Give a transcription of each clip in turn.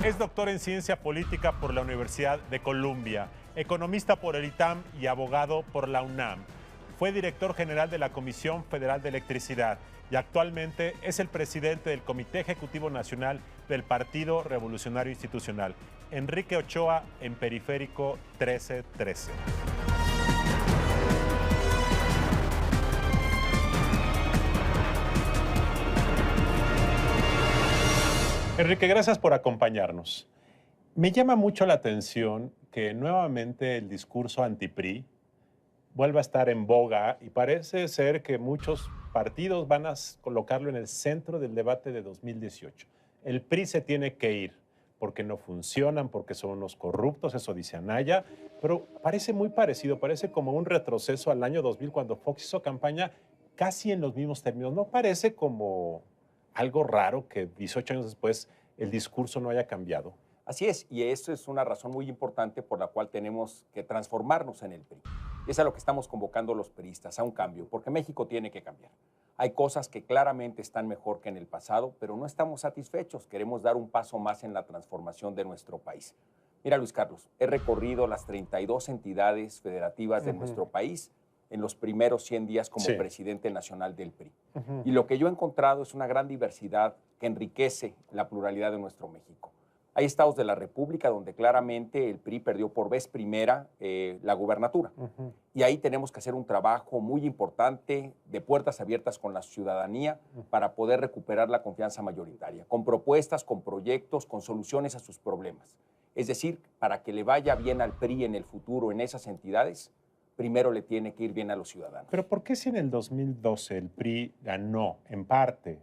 Es doctor en ciencia política por la Universidad de Columbia, economista por el ITAM y abogado por la UNAM. Fue director general de la Comisión Federal de Electricidad y actualmente es el presidente del Comité Ejecutivo Nacional del Partido Revolucionario Institucional. Enrique Ochoa, en Periférico 1313. Enrique, gracias por acompañarnos. Me llama mucho la atención que nuevamente el discurso anti-PRI vuelva a estar en boga y parece ser que muchos partidos van a colocarlo en el centro del debate de 2018. El PRI se tiene que ir porque no funcionan, porque son unos corruptos, eso dice Anaya, pero parece muy parecido, parece como un retroceso al año 2000 cuando Fox hizo campaña casi en los mismos términos. ¿No parece como algo raro que 18 años después el discurso no haya cambiado? Así es, y eso es una razón muy importante por la cual tenemos que transformarnos en el PRI. Y es a lo que estamos convocando los priistas, a un cambio, porque México tiene que cambiar. Hay cosas que claramente están mejor que en el pasado, pero no estamos satisfechos. Queremos dar un paso más en la transformación de nuestro país. Mira, Luis Carlos, he recorrido las 32 entidades federativas de nuestro país en los primeros 100 días como presidente nacional del PRI. Y lo que yo he encontrado es una gran diversidad que enriquece la pluralidad de nuestro México. Hay estados de la República donde claramente el PRI perdió por vez primera la gubernatura. Y ahí tenemos que hacer un trabajo muy importante de puertas abiertas con la ciudadanía para poder recuperar la confianza mayoritaria, con propuestas, con proyectos, con soluciones a sus problemas. Es decir, para que le vaya bien al PRI en el futuro en esas entidades, primero le tiene que ir bien a los ciudadanos. Pero ¿por qué si en el 2012 el PRI ganó en parte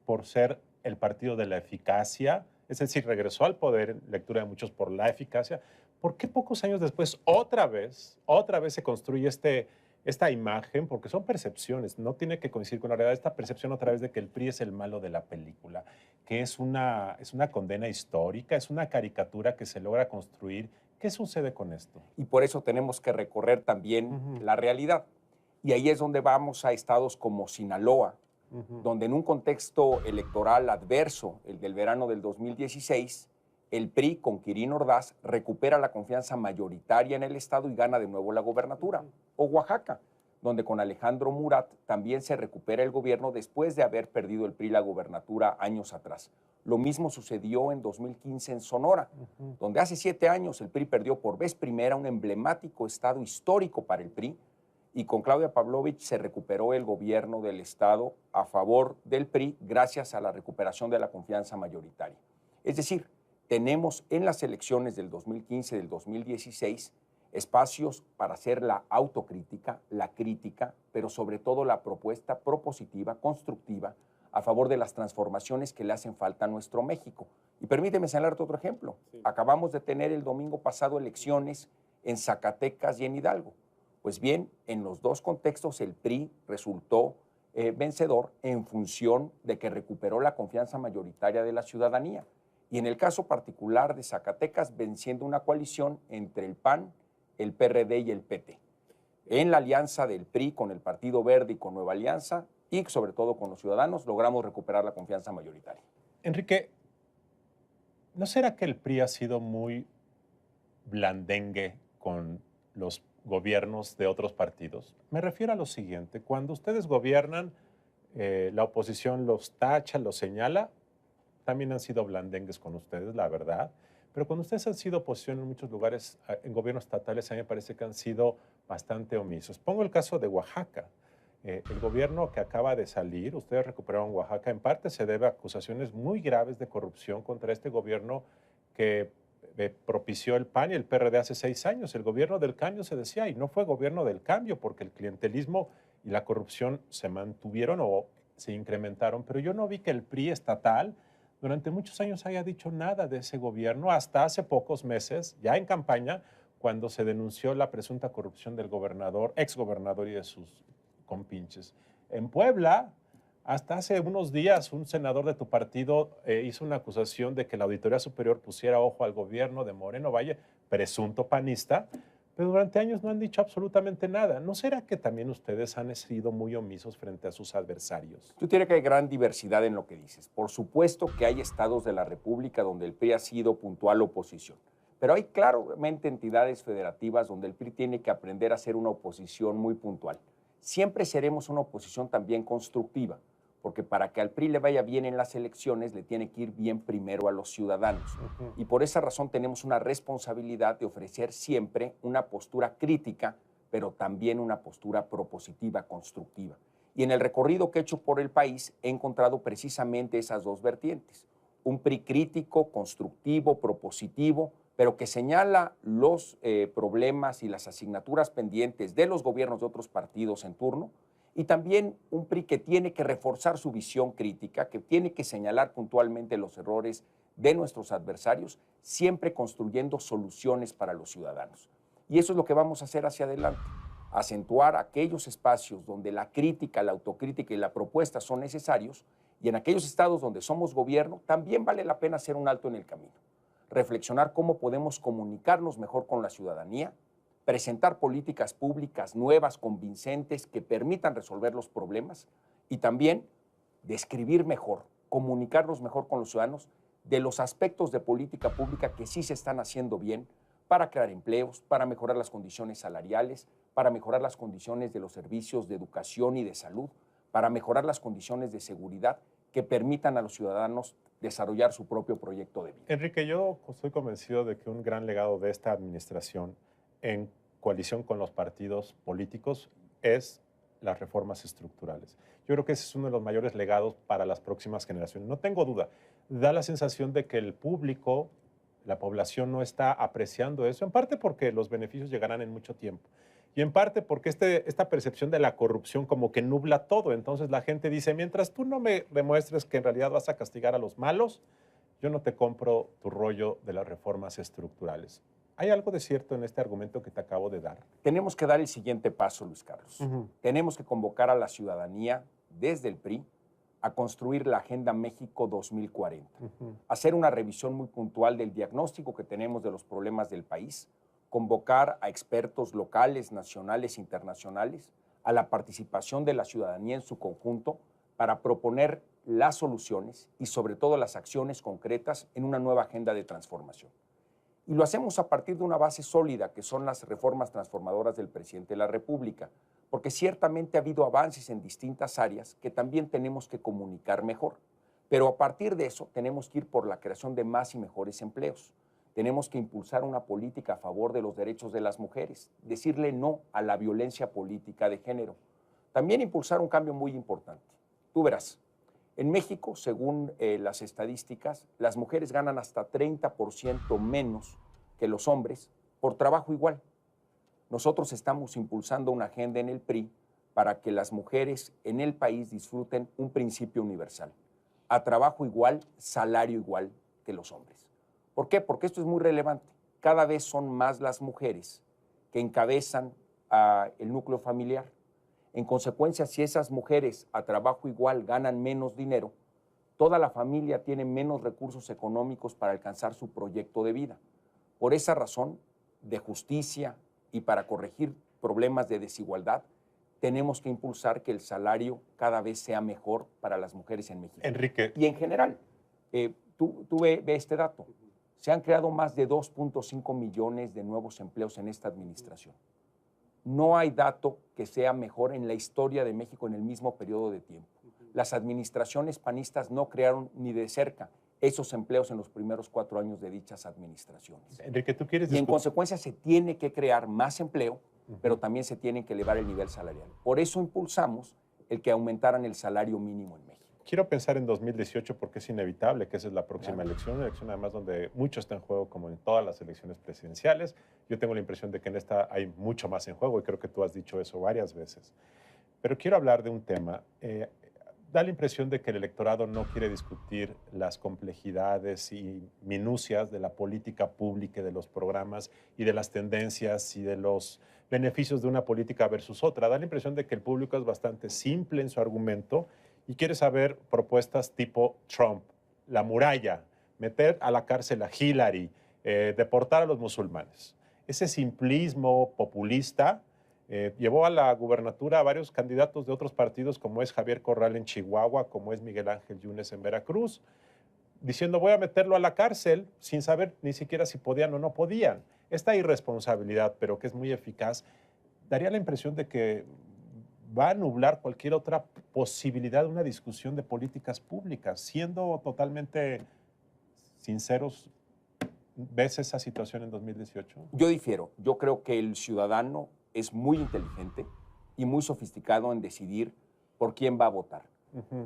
por ser el partido de la eficacia, es decir, regresó al poder, en lectura de muchos, por la eficacia, ¿por qué pocos años después otra vez se construye esta imagen? Porque son percepciones, no tiene que coincidir con la realidad, esta percepción otra vez de que el PRI es el malo de la película, que es una condena histórica, es una caricatura que se logra construir. ¿Qué sucede con esto? Y por eso tenemos que recorrer también la realidad. Y ahí es donde vamos a estados como Sinaloa, donde en un contexto electoral adverso, el del verano del 2016, el PRI con Quirino Ordaz recupera la confianza mayoritaria en el estado y gana de nuevo la gobernatura. O Oaxaca, donde con Alejandro Murat también se recupera el gobierno después de haber perdido el PRI la gobernatura años atrás. Lo mismo sucedió en 2015 en Sonora, donde hace 7 años el PRI perdió por vez primera un emblemático estado histórico para el PRI, y con Claudia Pavlovich se recuperó el gobierno del estado a favor del PRI gracias a la recuperación de la confianza mayoritaria. Es decir, tenemos en las elecciones del 2015 y del 2016 espacios para hacer la autocrítica, la crítica, pero sobre todo la propuesta propositiva, constructiva, a favor de las transformaciones que le hacen falta a nuestro México. Y permíteme señalarte otro ejemplo. Acabamos de tener el domingo pasado elecciones en Zacatecas y en Hidalgo. Pues bien, en los dos contextos el PRI resultó vencedor en función de que recuperó la confianza mayoritaria de la ciudadanía. Y en el caso particular de Zacatecas, venciendo una coalición entre el PAN, el PRD y el PT. En la alianza del PRI con el Partido Verde y con Nueva Alianza, y sobre todo con los ciudadanos, logramos recuperar la confianza mayoritaria. Enrique, ¿no será que el PRI ha sido muy blandengue con los gobiernos de otros partidos? Me refiero a lo siguiente: cuando ustedes gobiernan, la oposición los tacha, los señala, también han sido blandengues con ustedes, la verdad, pero cuando ustedes han sido oposición en muchos lugares, en gobiernos estatales, a mí me parece que han sido bastante omisos. Pongo el caso de Oaxaca. El gobierno que acaba de salir, ustedes recuperaron Oaxaca, en parte se debe a acusaciones muy graves de corrupción contra este gobierno que propició el PAN y el PRD hace 6 años. El gobierno del cambio se decía, y no fue gobierno del cambio, porque el clientelismo y la corrupción se mantuvieron o se incrementaron, pero yo no vi que el PRI estatal durante muchos años haya dicho nada de ese gobierno, hasta hace pocos meses, ya en campaña, cuando se denunció la presunta corrupción del gobernador, exgobernador y de sus compinches. En Puebla, hasta hace unos días, un senador de tu partido hizo una acusación de que la Auditoría Superior pusiera ojo al gobierno de Moreno Valle, presunto panista, pero durante años no han dicho absolutamente nada. ¿No será que también ustedes han sido muy omisos frente a sus adversarios? Tú tienes que hay gran diversidad en lo que dices. Por supuesto que hay estados de la República donde el PRI ha sido puntual oposición, pero hay claramente entidades federativas donde el PRI tiene que aprender a ser una oposición muy puntual. Siempre seremos una oposición también constructiva, porque para que al PRI le vaya bien en las elecciones, le tiene que ir bien primero a los ciudadanos. Y por esa razón tenemos una responsabilidad de ofrecer siempre una postura crítica, pero también una postura propositiva, constructiva. Y en el recorrido que he hecho por el país he encontrado precisamente esas dos vertientes. Un PRI crítico, constructivo, propositivo, pero que señala los problemas y las asignaturas pendientes de los gobiernos de otros partidos en turno, y también un PRI que tiene que reforzar su visión crítica, que tiene que señalar puntualmente los errores de nuestros adversarios, siempre construyendo soluciones para los ciudadanos. Y eso es lo que vamos a hacer hacia adelante, acentuar aquellos espacios donde la crítica, la autocrítica y la propuesta son necesarios, y en aquellos estados donde somos gobierno también vale la pena hacer un alto en el camino, reflexionar cómo podemos comunicarnos mejor con la ciudadanía, presentar políticas públicas nuevas, convincentes, que permitan resolver los problemas, y también describir mejor, comunicarnos mejor con los ciudadanos de los aspectos de política pública que sí se están haciendo bien para crear empleos, para mejorar las condiciones salariales, para mejorar las condiciones de los servicios de educación y de salud, para mejorar las condiciones de seguridad que permitan a los ciudadanos desarrollar su propio proyecto de vida. Enrique, yo estoy convencido de que un gran legado de esta administración en coalición con los partidos políticos es las reformas estructurales. Yo creo que ese es uno de los mayores legados para las próximas generaciones. No tengo duda. Da la sensación de que el público, la población no está apreciando eso, en parte porque los beneficios llegarán en mucho tiempo y en parte porque esta percepción de la corrupción como que nubla todo. Entonces la gente dice, mientras tú no me demuestres que en realidad vas a castigar a los malos, yo no te compro tu rollo de las reformas estructurales. ¿Hay algo de cierto en este argumento que te acabo de dar? Tenemos que dar el siguiente paso, Luis Carlos. Tenemos que convocar a la ciudadanía desde el PRI a construir la Agenda México 2040, hacer una revisión muy puntual del diagnóstico que tenemos de los problemas del país, convocar a expertos locales, nacionales e internacionales, a la participación de la ciudadanía en su conjunto para proponer las soluciones y sobre todo las acciones concretas en una nueva agenda de transformación. Y lo hacemos a partir de una base sólida, que son las reformas transformadoras del presidente de la República, porque ciertamente ha habido avances en distintas áreas que también tenemos que comunicar mejor. Pero a partir de eso tenemos que ir por la creación de más y mejores empleos. Tenemos que impulsar una política a favor de los derechos de las mujeres, decirle no a la violencia política de género. También impulsar un cambio muy importante. Tú verás, en México, según las estadísticas, las mujeres ganan hasta 30% menos que los hombres por trabajo igual. Nosotros estamos impulsando una agenda en el PRI para que las mujeres en el país disfruten un principio universal: a trabajo igual, salario igual que los hombres. ¿Por qué? Porque esto es muy relevante. Cada vez son más las mujeres que encabezan el núcleo familiar. En consecuencia, si esas mujeres a trabajo igual ganan menos dinero, toda la familia tiene menos recursos económicos para alcanzar su proyecto de vida. Por esa razón, de justicia y para corregir problemas de desigualdad, tenemos que impulsar que el salario cada vez sea mejor para las mujeres en México. Enrique. Y en general, tú ve este dato. Se han creado más de 2.5 millones de nuevos empleos en esta administración. No hay dato que sea mejor en la historia de México en el mismo periodo de tiempo. Las administraciones panistas no crearon ni de cerca esos empleos en los primeros 4 años de dichas administraciones. Enrique, ¿tú quieres y en consecuencia se tiene que crear más empleo, pero también se tiene que elevar el nivel salarial. Por eso impulsamos el que aumentaran el salario mínimo en México. Quiero pensar en 2018 porque es inevitable que esa es la próxima elección, una elección además donde mucho está en juego como en todas las elecciones presidenciales. Yo tengo la impresión de que en esta hay mucho más en juego y creo que tú has dicho eso varias veces. Pero quiero hablar de un tema. Da la impresión de que el electorado no quiere discutir las complejidades y minucias de la política pública, de los programas y de las tendencias y de los beneficios de una política versus otra. Da la impresión de que el público es bastante simple en su argumento y quiere saber propuestas tipo Trump, la muralla, meter a la cárcel a Hillary, deportar a los musulmanes. ese simplismo populista llevó a la gubernatura a varios candidatos de otros partidos, como es Javier Corral en Chihuahua, como es Miguel Ángel Yunes en Veracruz, diciendo voy a meterlo a la cárcel sin saber ni siquiera si podían o no podían. Esta irresponsabilidad, pero que es muy eficaz, daría la impresión de que va a nublar cualquier otra posibilidad de una discusión de políticas públicas. Siendo totalmente sinceros, ¿ves esa situación en 2018? Yo difiero. Yo creo que el ciudadano es muy inteligente y muy sofisticado en decidir por quién va a votar.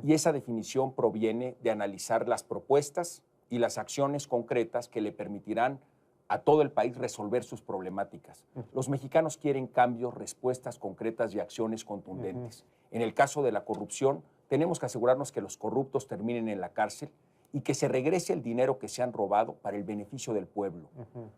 Y esa definición proviene de analizar las propuestas y las acciones concretas que le permitirán a todo el país resolver sus problemáticas. Los mexicanos quieren cambios, respuestas concretas y acciones contundentes. En el caso de la corrupción, tenemos que asegurarnos que los corruptos terminen en la cárcel y que se regrese el dinero que se han robado para el beneficio del pueblo.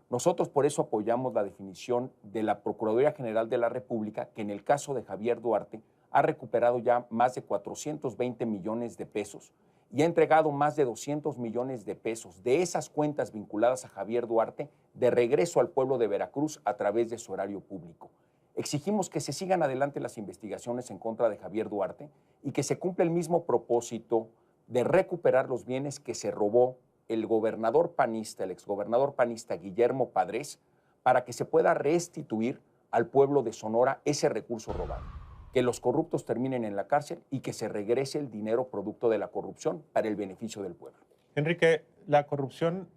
Nosotros por eso apoyamos la definición de la Procuraduría General de la República, que en el caso de Javier Duarte ha recuperado ya más de 420 millones de pesos y ha entregado más de 200 millones de pesos de esas cuentas vinculadas a Javier Duarte de regreso al pueblo de Veracruz a través de su erario público. Exigimos que se sigan adelante las investigaciones en contra de Javier Duarte y que se cumpla el mismo propósito de recuperar los bienes que se robó el gobernador panista, el exgobernador panista Guillermo Padres, para que se pueda restituir al pueblo de Sonora ese recurso robado. Que los corruptos terminen en la cárcel y que se regrese el dinero producto de la corrupción para el beneficio del pueblo. Enrique, la corrupción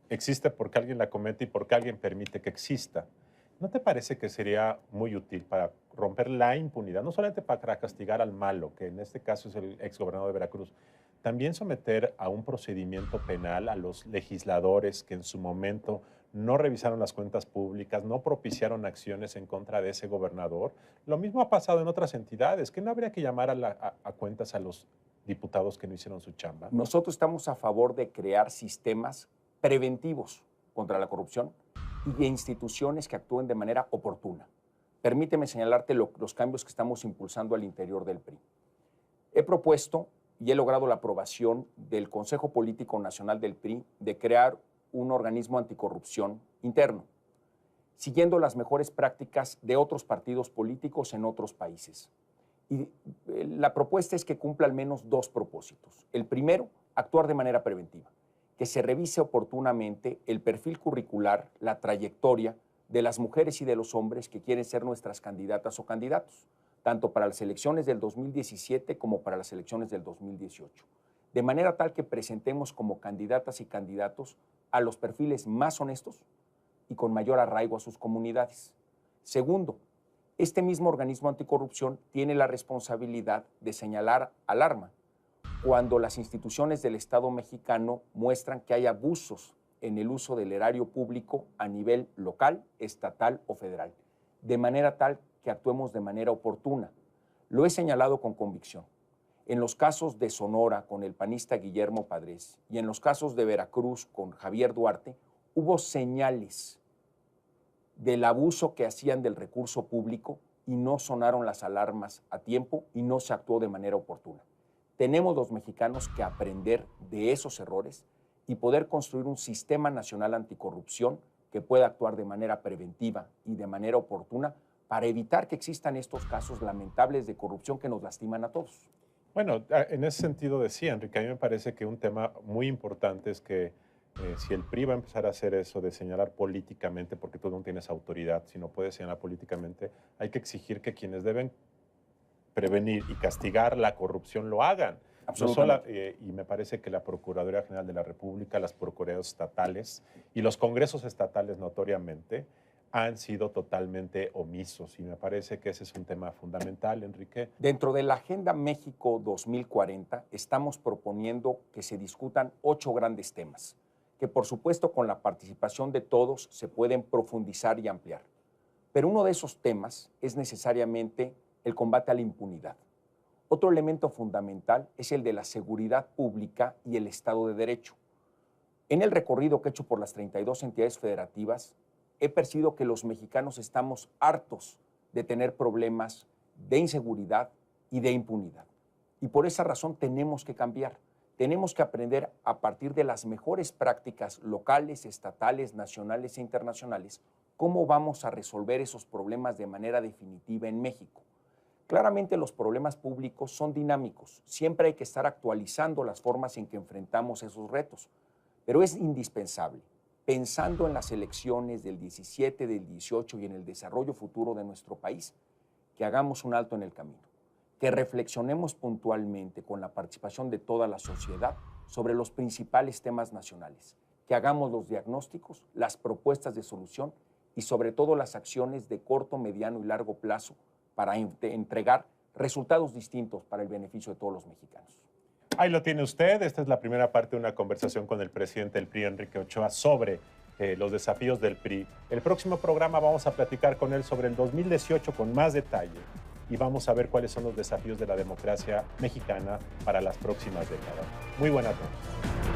existe porque alguien la comete y porque alguien permite que exista. ¿No te parece que sería muy útil para romper la impunidad, no solamente para castigar al malo, que en este caso es el exgobernador de Veracruz, también someter a un procedimiento penal a los legisladores que en su momento no revisaron las cuentas públicas, no propiciaron acciones en contra de ese gobernador? Lo mismo ha pasado en otras entidades. ¿Que no habría que llamar a cuentas a los diputados que no hicieron su chamba? Nosotros estamos a favor de crear sistemas preventivos contra la corrupción y de instituciones que actúen de manera oportuna. Permíteme señalarte los cambios que estamos impulsando al interior del PRI. He propuesto y he logrado la aprobación del Consejo Político Nacional del PRI de crear un organismo anticorrupción interno, siguiendo las mejores prácticas de otros partidos políticos en otros países. Y la propuesta es que cumpla al menos dos propósitos. El primero, actuar de manera preventiva, que se revise oportunamente el perfil curricular, la trayectoria de las mujeres y de los hombres que quieren ser nuestras candidatas o candidatos, tanto para las elecciones del 2017 como para las elecciones del 2018, de manera tal que presentemos como candidatas y candidatos a los perfiles más honestos y con mayor arraigo a sus comunidades. Segundo, este mismo organismo anticorrupción tiene la responsabilidad de señalar alarma cuando las instituciones del Estado mexicano muestran que hay abusos en el uso del erario público a nivel local, estatal o federal, de manera tal que actuemos de manera oportuna. Lo he señalado con convicción. En los casos de Sonora con el panista Guillermo Padres y en los casos de Veracruz con Javier Duarte, hubo señales del abuso que hacían del recurso público y no sonaron las alarmas a tiempo y no se actuó de manera oportuna. Tenemos los mexicanos que aprender de esos errores y poder construir un sistema nacional anticorrupción que pueda actuar de manera preventiva y de manera oportuna para evitar que existan estos casos lamentables de corrupción que nos lastiman a todos. Bueno, en ese sentido decía, Enrique, a mí me parece que un tema muy importante es que si el PRI va a empezar a hacer eso de señalar políticamente, porque tú no tienes autoridad, si no puedes señalar políticamente, hay que exigir que quienes deben prevenir y castigar la corrupción lo hagan. No solo, y me parece que la Procuraduría General de la República, las Procuradurías estatales y los congresos estatales notoriamente han sido totalmente omisos y me parece que ese es un tema fundamental, Enrique. Dentro de la Agenda México 2040 estamos proponiendo que se discutan 8 grandes temas, que por supuesto con la participación de todos se pueden profundizar y ampliar. Pero uno de esos temas es necesariamente el combate a la impunidad. Otro elemento fundamental es el de la seguridad pública y el Estado de Derecho. En el recorrido que he hecho por las 32 entidades federativas, he percibido que los mexicanos estamos hartos de tener problemas de inseguridad y de impunidad. Y por esa razón tenemos que cambiar. Tenemos que aprender a partir de las mejores prácticas locales, estatales, nacionales e internacionales ¿Cómo vamos a resolver esos problemas de manera definitiva en México? Claramente los problemas públicos son dinámicos. Siempre hay que estar actualizando las formas en que enfrentamos esos retos. Pero es indispensable, pensando en las elecciones del 17, del 18 y en el desarrollo futuro de nuestro país, que hagamos un alto en el camino, que reflexionemos puntualmente con la participación de toda la sociedad sobre los principales temas nacionales, que hagamos los diagnósticos, las propuestas de solución y sobre todo las acciones de corto, mediano y largo plazo para entregar resultados distintos para el beneficio de todos los mexicanos. Ahí lo tiene usted. Esta es la primera parte de una conversación con el presidente del PRI, Enrique Ochoa, sobre los desafíos del PRI. El próximo programa vamos a platicar con él sobre el 2018 con más detalle y vamos a ver cuáles son los desafíos de la democracia mexicana para las próximas décadas. Muy buenas noches.